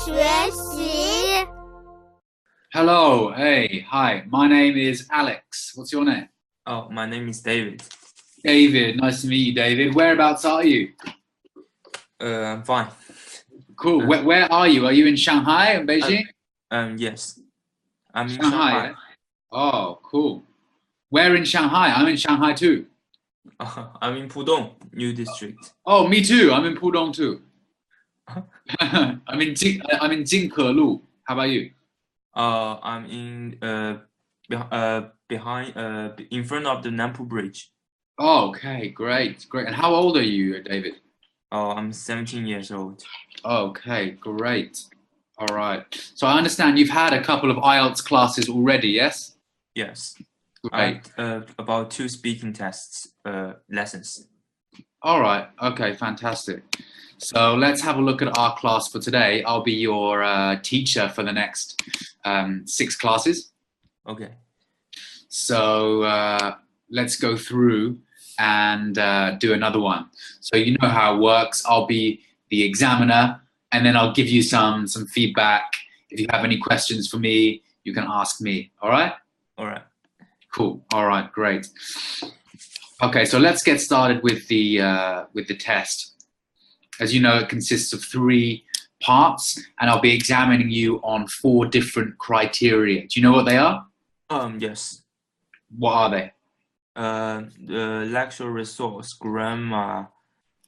学习。 Hello, hey, hi. My name is Alex. What's your name? Oh, my name is David. David. Nice to meet you, David. Whereabouts are you? I'm fine. Cool. Where are you? Are you in Shanghai and Beijing? Yes. I'm in Shanghai. Shanghai. Yeah? Oh, cool. Where in Shanghai? I'm in Shanghai too. I'm in Pudong, New District. Oh, me too. I'm in Pudong too. I'm in Jinkelu. How about you? I'm in behind in front of the Nampu Bridge. Oh, okay, great. And how old are you, David? Oh, I'm 17 years old. Okay, great. All right. So I understand you've had a couple of IELTS classes already, yes? Yes. Great. About 2 speaking tests lessons. All right. Okay, fantastic. So let's have a look at our class for today. I'll be your teacher for the next 6 classes. Okay. So let's go through and do another one. So you know how it works. I'll be the examiner, and then I'll give you some feedback. If you have any questions for me, you can ask me. All right? All right. Cool. All right. Great. Okay, so let's get started with the test. As you know, it consists of 3 parts, and I'll be examining you on 4 different criteria. Do you know what they are? Yes. What are they? The lecture resource, grammar,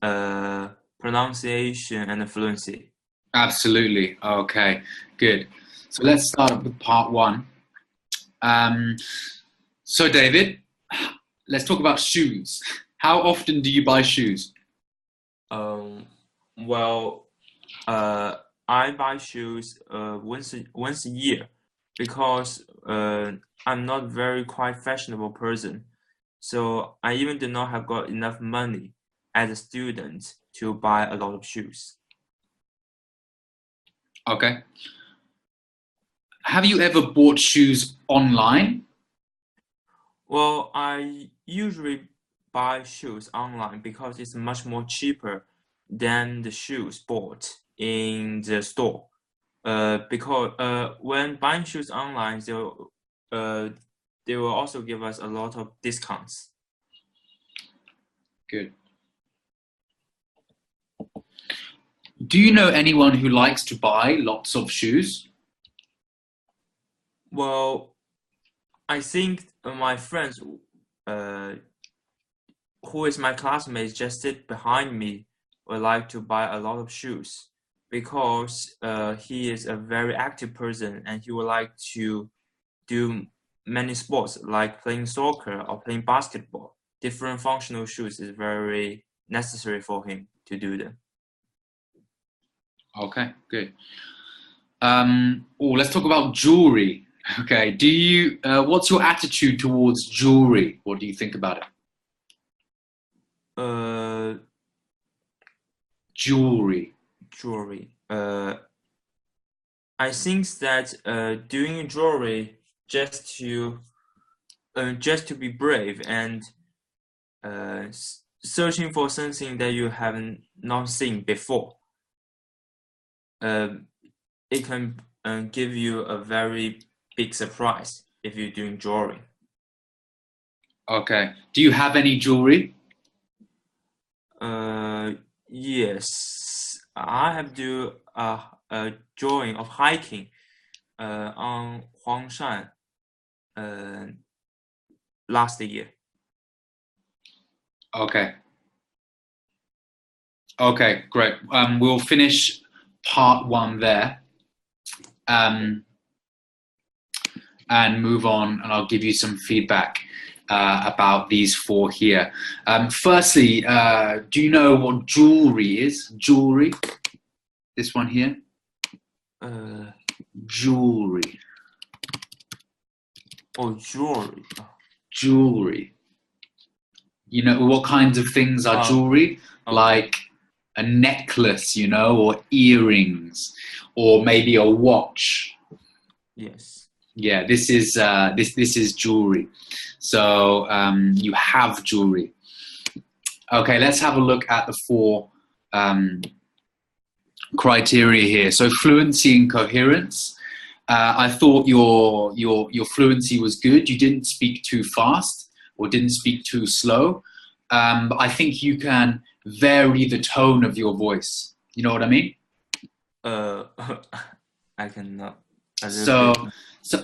pronunciation, and fluency. Absolutely. Okay, good. So let's start with part 1. So David, let's talk about shoes. How often do you buy shoes? Well, I buy shoes once a year because I'm not very quite fashionable person. So I even do not have got enough money as a student to buy a lot of shoes. Okay. Have you ever bought shoes online? Well, I usually buy shoes online because it's much more cheaper than the shoes bought in the store. Because when buying shoes online, they will also give us a lot of discounts. Good. Do you know anyone who likes to buy lots of shoes? Well, I think my friends, who is my classmate, just sit behind me, would like to buy a lot of shoes because he is a very active person and he would like to do many sports like playing soccer or playing basketball. Different functional shoes is very necessary for him to do them. Okay, good. Let's talk about jewelry. Okay, what's your attitude towards jewelry? What do you think about it? Jewelry. I think that doing jewelry just to be brave and searching for something that you haven't not seen before. It can give you a very big surprise if you're doing jewelry. Okay. Do you have any jewelry? Yes, I have do a drawing of hiking on Huangshan last year. Okay. Okay, great. We'll finish part 1 there, and move on, and I'll give you some feedback about these 4 here. Firstly, do you know what jewelry is? Jewelry? This one here? Jewelry. Oh, jewelry. Jewelry. You know, what kinds of things are jewelry? Okay. Like a necklace, you know, or earrings, or maybe a watch. Yes. Yeah, this is jewelry. So you have jewelry. Okay, let's have a look at the 4 criteria here. So fluency and coherence. I thought your fluency was good. You didn't speak too fast or didn't speak too slow. But I think you can vary the tone of your voice. You know what I mean? I cannot. So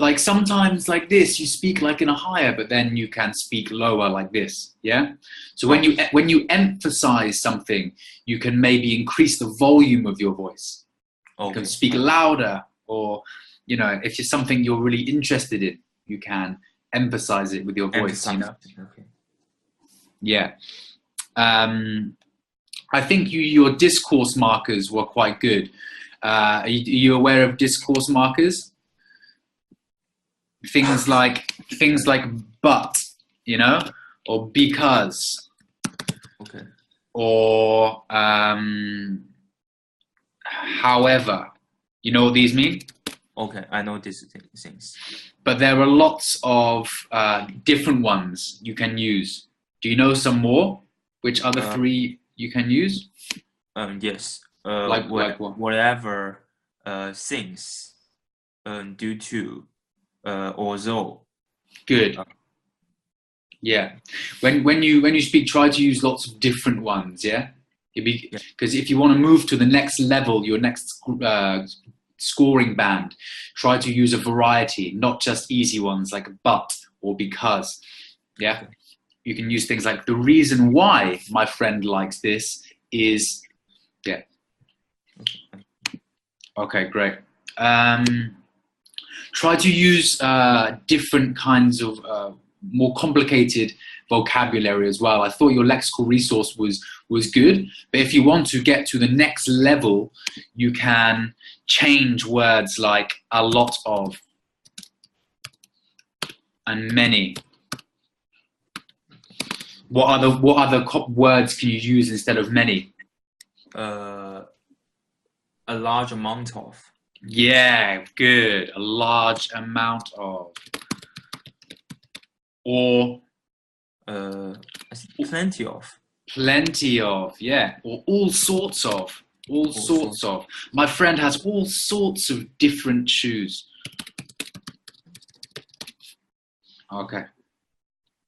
like sometimes like this, you speak like in a higher, but then you can speak lower like this. Yeah. So when you emphasize something, you can maybe increase the volume of your voice. You can speak louder, or you know, if it's something you're really interested in, you can emphasize it with your voice. You know. Okay. Yeah. I think your discourse markers were quite good. Are you aware of discourse markers? Things like but, you know, or because, Okay. or however. You know what these mean? Okay, I know these things. But there are lots of different ones you can use. Do you know some more? Which other three you can use? Yes. Like what? Whatever things due to although. Good. Yeah. When you speak, try to use lots of different ones. Yeah. Because if you want to move to the next level, your next scoring band, try to use a variety, not just easy ones like but or because. Yeah. Okay. You can use things like the reason why my friend likes this is. Yeah. Okay, great. Try to use different kinds of more complicated vocabulary as well. I thought your lexical resource was good, but if you want to get to the next level, you can change words like a lot of and many. What other words can you use instead of many? A large amount of. Yeah, good. A large amount of. Or plenty of. Plenty of, yeah. Or all sorts of. All sorts of. My friend has all sorts of different shoes. Okay.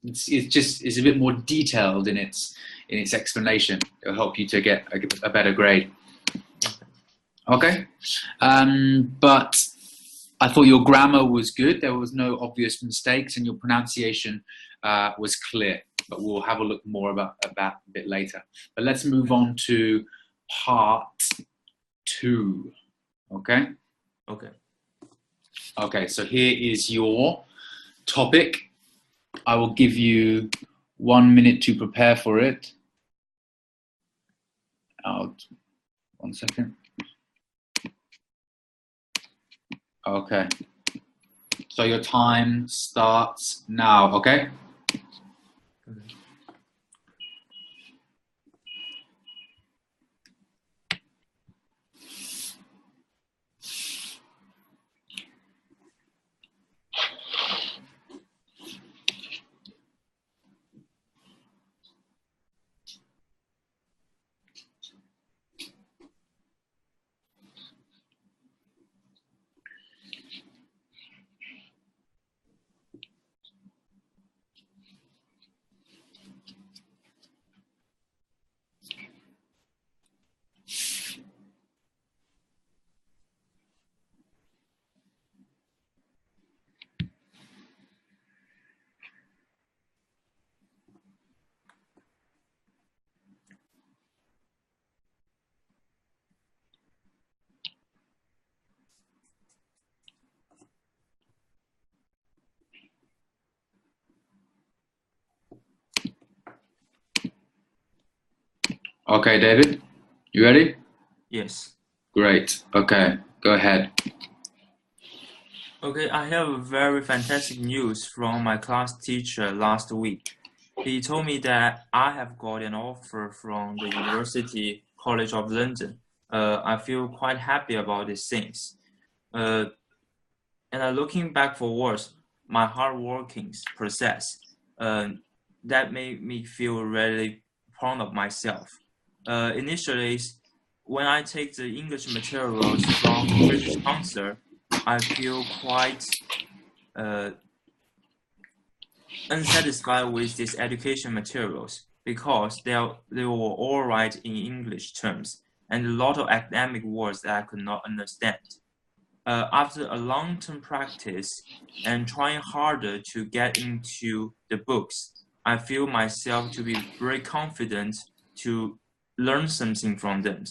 It's a bit more detailed in its explanation. It'll help you to get a better grade. Okay. But I thought your grammar was good. There was no obvious mistakes, and your pronunciation was clear. But we'll have a look more about that a bit later. But let's move on to part 2. Okay? Okay. Okay, so here is your topic. I will give you 1 minute to prepare for it. 1 second. Okay. So your time starts now, okay? Okay, David, you ready? Yes. Great. Okay, go ahead. Okay, I have a very fantastic news from my class teacher last week. He told me that I have got an offer from the University College of London. I feel quite happy about these things. And looking back forwards, my hard working process, that made me feel really proud of myself. Initially, when I take the English materials from British Council, I feel quite unsatisfied with these education materials because they were all right in English terms and a lot of academic words that I could not understand. After a long-term practice and trying harder to get into the books, I feel myself to be very confident to learn something from them.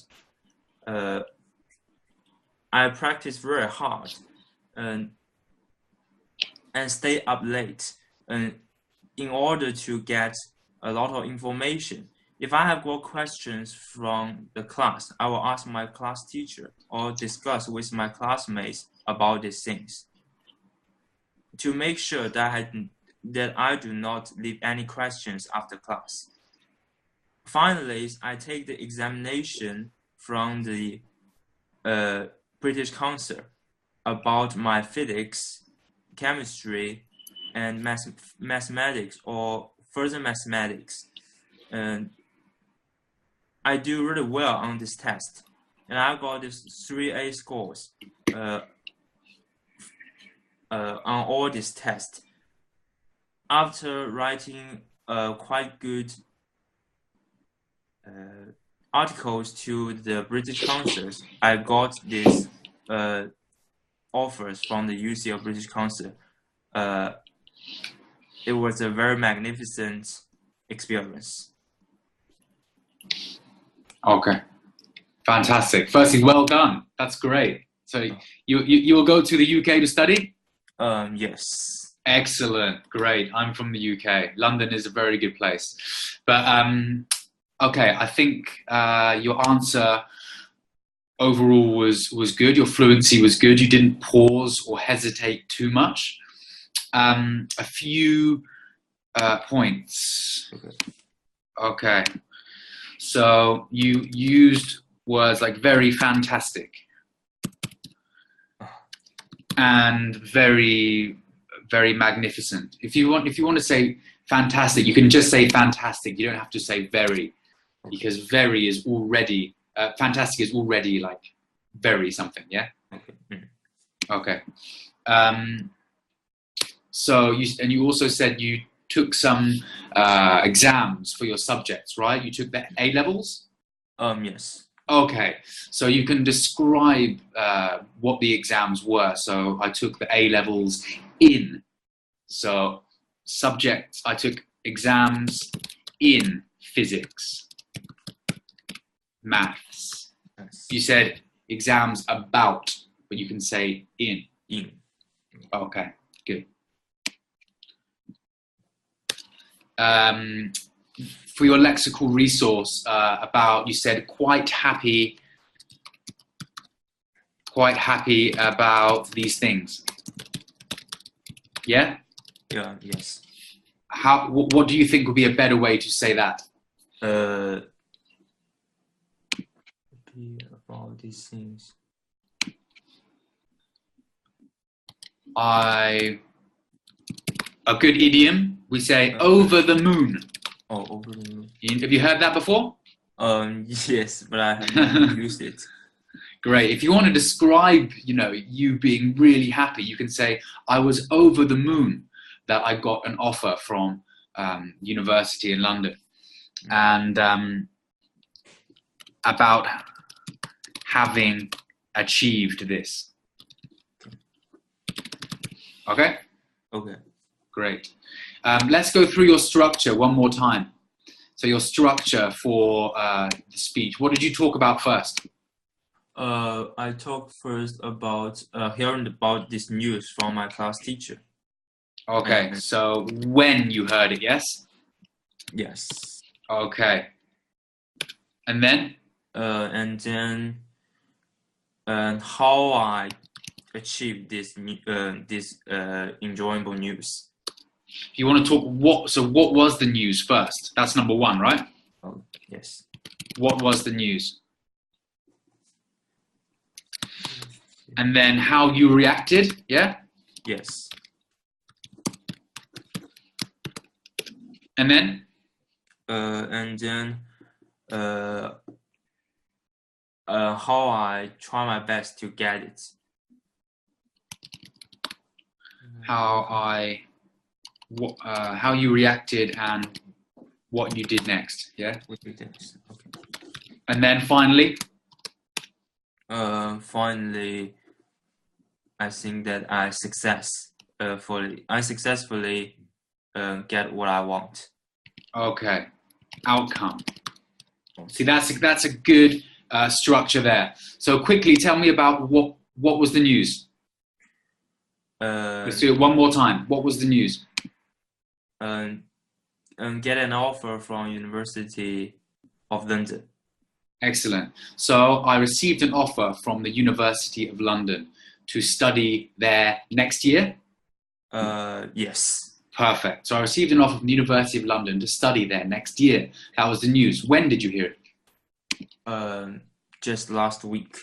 I practice very hard and stay up late in order to get a lot of information. If I have got questions from the class, I will ask my class teacher or discuss with my classmates about these things to make sure that I do not leave any questions after class. Finally, I take the examination from the British Council about my physics, chemistry, and mathematics or further mathematics. And I do really well on this test. And I got this 3A scores on all these tests. After writing quite good articles to the British Council, I got these offers from the UC of British Council. It was a very magnificent experience. Okay, fantastic. Firstly, well done. That's great. So you will go to the UK to study? Yes. Excellent, great. I'm from the UK. London is a very good place. But okay, I think your answer overall was good. Your fluency was good. You didn't pause or hesitate too much. A few points. Okay. So you used words like very fantastic and very, very magnificent. If you want to say fantastic, you can just say fantastic. You don't have to say very, because very is already fantastic is already like very something. Yeah. Okay. So you also said you took some exams for your subjects, right? You took the A levels? Yes. Okay, so you can describe what the exams were. So I took the A levels in. So subjects, I took exams in physics, maths. Yes. You said exams about, but you can say in. In. Okay, good. For your lexical resource about, you said quite happy about these things. Yeah? Yeah, yes. What do you think would be a better way to say that? About these things. A good idiom, we say over the moon. Oh, over the moon. Have you heard that before? Yes, but I have not used it. Great. If you want to describe, you being really happy, you can say, I was over the moon that I got an offer from university in London. And about having achieved this. Okay? Okay. Great. Let's go through your structure one more time. So your structure for the speech. What did you talk about first? I talked first about hearing about this news from my class teacher. Okay, so when you heard it, yes? Yes. Okay. And then? And then how I achieved this enjoyable news. You want to talk what was the news first? That's number one, right? Oh, yes. What was the news? And then how you reacted, yeah? Yes. And then? And then how I try my best to get it. How you reacted and what you did next. Yeah. What do you think? Okay. And then finally. Finally, I think that I successfully get what I want. Okay. Outcome. See, that's a good structure there. So quickly, tell me about what was the news. Let's do it one more time. What was the news? Get an offer from University of London. Excellent. So I received an offer from the University of London to study there next year? Yes. Perfect. So I received an offer from the University of London to study there next year. That was the news. When did you hear it? Just last week.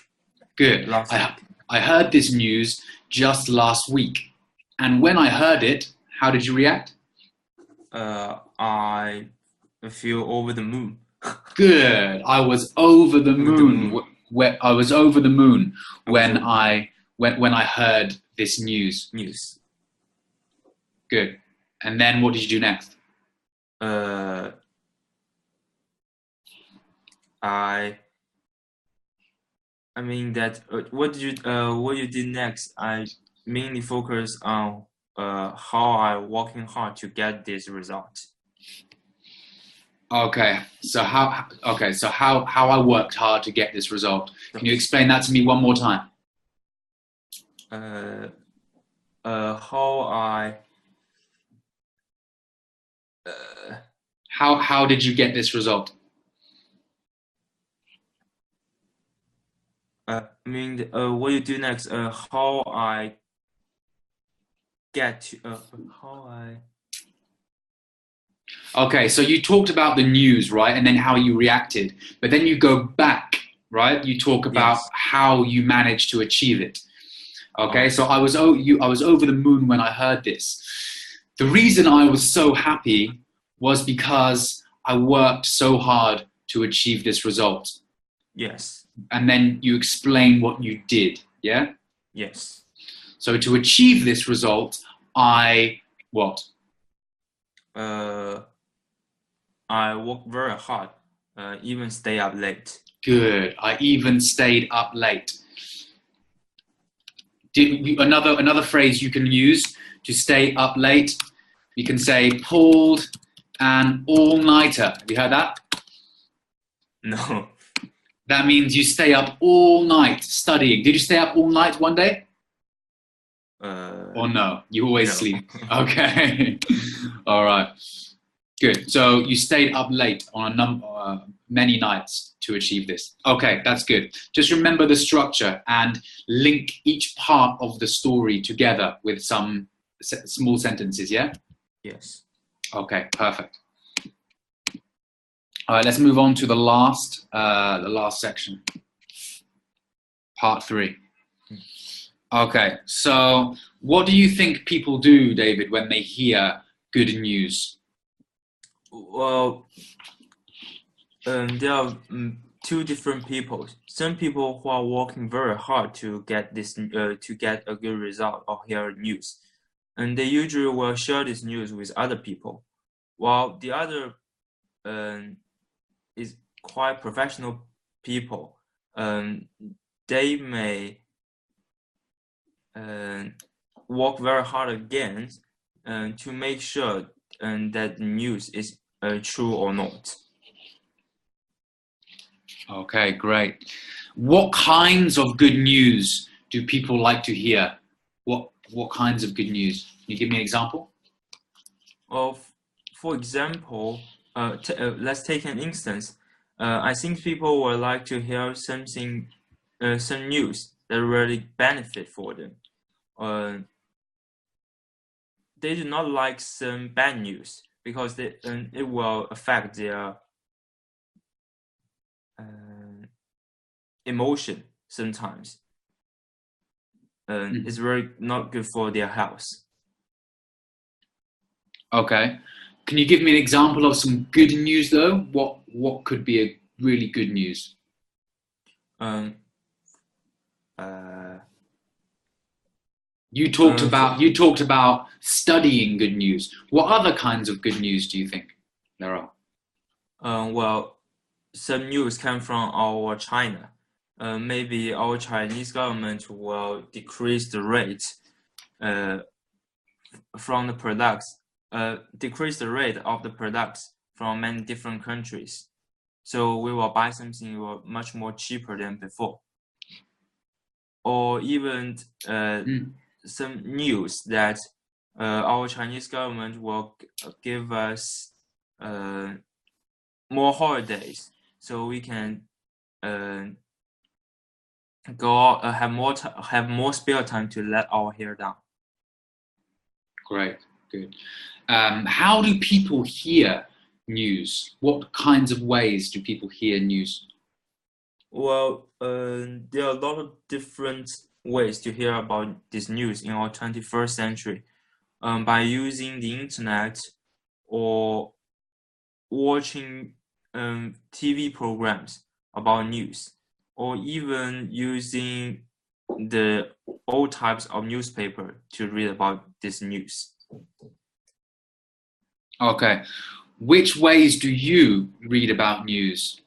Good. I heard this news just last week. And when I heard it, how did you react? I feel over the moon. Good. I was over the moon. I was over the moon when I heard this news. Good. And then what did you do next? I mean that what you did next, I mainly focus on how I working hard to get this result. Okay, so how I worked hard to get this result. Can you explain that to me one more time? How did you get this result? I mean, what you do next? How I get to how I. Okay, so you talked about the news, right? And then how you reacted. But then you go back, right? You talk about how you managed to achieve it. Okay, so I was over the moon when I heard this. The reason I was so happy was because I worked so hard to achieve this result. Yes. And then you explain what you did, yeah? Yes. So to achieve this result, I what? I worked very hard, even stay up late. Good. I even stayed up late. Another phrase you can use to stay up late, you can say pulled an all-nighter. Have you heard that? No. That means you stay up all night studying. Did you stay up all night one day? Or no? You always sleep. Okay. All right. Good. So you stayed up late on many nights to achieve this. Okay, that's good. Just remember the structure and link each part of the story together with some small sentences, yeah? Yes. Okay, perfect. All right, let's move on to the last section, part 3. Okay, so what do you think people do, David, when they hear good news? Well, there are 2 different people. Some people who are working very hard to get this to get a good result or hear news, and they usually will share this news with other people, while the other is quite professional people. They may work very hard again to make sure that the news is true or not. Okay, great. What kinds of good news do people like to hear? What kinds of good news? Can you give me an example? For example, let's take an instance. I think people would like to hear some news that really benefit for them. They do not like some bad news because it will affect their emotion sometimes. It's very not good for their health. Okay. Can you give me an example of some good news though? What could be a really good news? Um, uh, You talked about studying good news. What other kinds of good news do you think there are? well, some news come from our China. Maybe our Chinese government will decrease the rate from the products, decrease the rate of the products from many different countries. So we will buy something much more cheaper than before. Or even some news that our Chinese government will give us more holidays, so we can go out, have more spare time to let our hair down. Great, good. How do people hear news? What kinds of ways do people hear news? Well, there are a lot of different ways to hear about this news in our 21st century. By using the internet or watching TV programs about news, or even using the old types of newspaper to read about this news. Okay. Which ways do you read about news?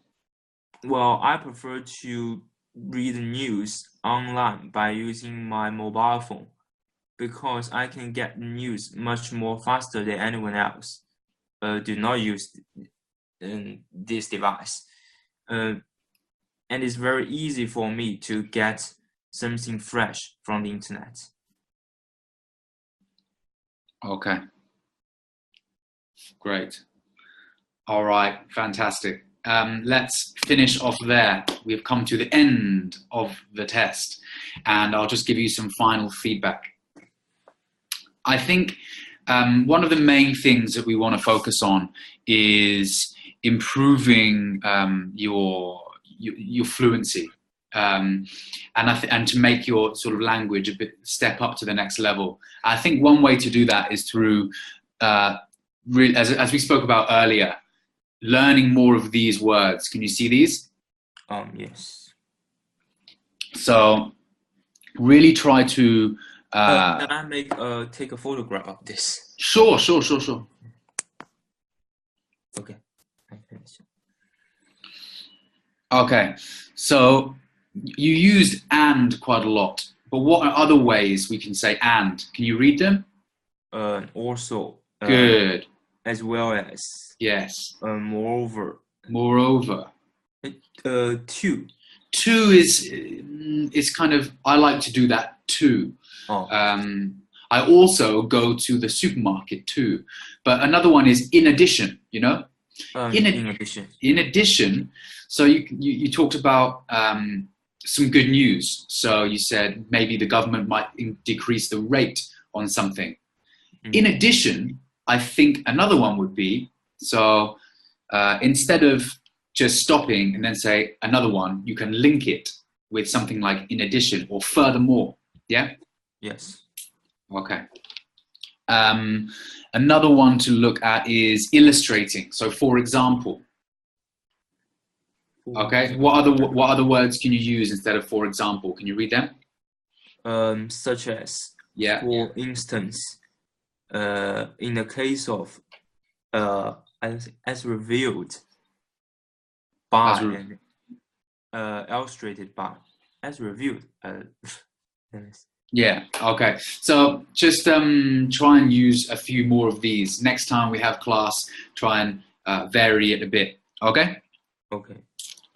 Well, I prefer to read the news online by using my mobile phone because I can get news much more faster than anyone else. Do not use this device. And it's very easy for me to get something fresh from the internet. Okay. Great. All right, fantastic. Let's finish off there. We've come to the end of the test, and I'll just give you some final feedback. I think one of the main things that we want to focus on is improving your fluency, and to make your sort of language a bit step up to the next level. I think one way to do that is through, as we spoke about earlier, learning more of these words. Can you see these? Yes. So really try to. Can I take a photograph of this? Sure. Okay, I finished. Okay, so you used "and" quite a lot, but what are other ways we can say "and"? Can you read them? Also. Good. As well as. Yes. Moreover. Moreover. To. To is kind of, I like to do that too. Oh. I also go to the supermarket too. But another one is in addition, you know? In addition. In addition, so you talked about some good news. So you said maybe the government might decrease the rate on something. Mm-hmm. In addition, I think another one would be, so instead of just stopping and then say another one, you can link it with something like in addition or furthermore. Yeah? Yes. Okay. Another one to look at is illustrating. So for example. Okay. What other words can you use instead of for example? Can you read them? Such as, yeah. For instance, in the case of as revealed by illustrated by, as reviewed. Yeah, okay. So just try and use a few more of these. Next time we have class, try and vary it a bit. Okay? Okay.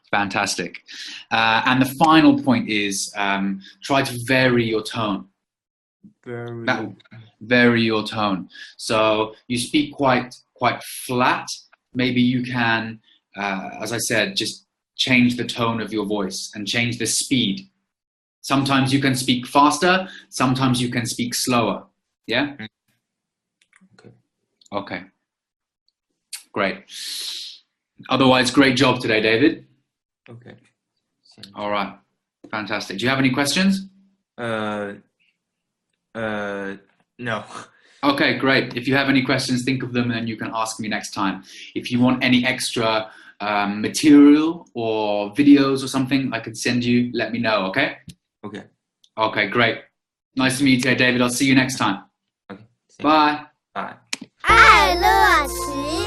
Fantastic. And the final point is try to vary your tone. Vary your tone. So you speak quite flat. Maybe you can, as I said, just change the tone of your voice and change the speed. Sometimes you can speak faster, sometimes you can speak slower. Yeah? Okay. Great. Otherwise, great job today, David. Okay. All right. Fantastic. Do you have any questions? No. Okay, great. If you have any questions, think of them and then you can ask me next time. If you want any extra material or videos or something I could send you, let me know, okay? Okay. Okay, great. Nice to meet you today, David. I'll see you next time. Okay. Thank you. Bye. Bye. 爱乐奇。